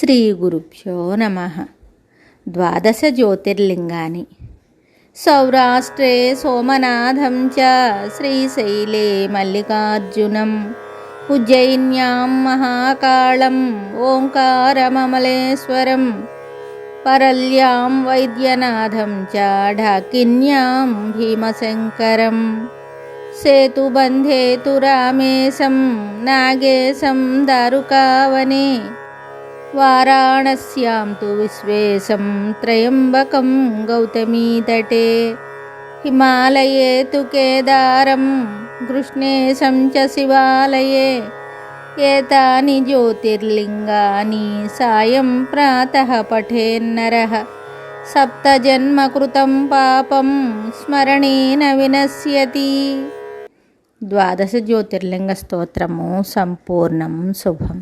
శ్రీ గురుభ్యో నమః. ద్వాదశ జ్యోతిర్లింగాని సౌరాష్ట్రే సోమనాథం చ శ్రీశైలే మల్లికార్జునం ఉజ్జయిన్యాం మహాకాళం ఓంకారమమలేశ్వరం పరల్యాం వైద్యనాథం చ ఢాకిన్యాం భీమశంకరం సేతుబంధే తు రామేశం నాగేశం దారుకావనే వారాణస్యాం తు విశ్వేశం త్రయంబకం గౌతమీతటే హిమాలయే తు కేదారం కృష్ణేశం చ శివాలయే ఏతాని జ్యోతిర్లింగాని సాయం ప్రాతః పఠేన్నరః సప్తజన్మకృతం పాపం స్మరణేన వినశ్యతి. ద్వాదశ జ్యోతిర్లింగ స్తోత్రము సంపూర్ణం శుభం.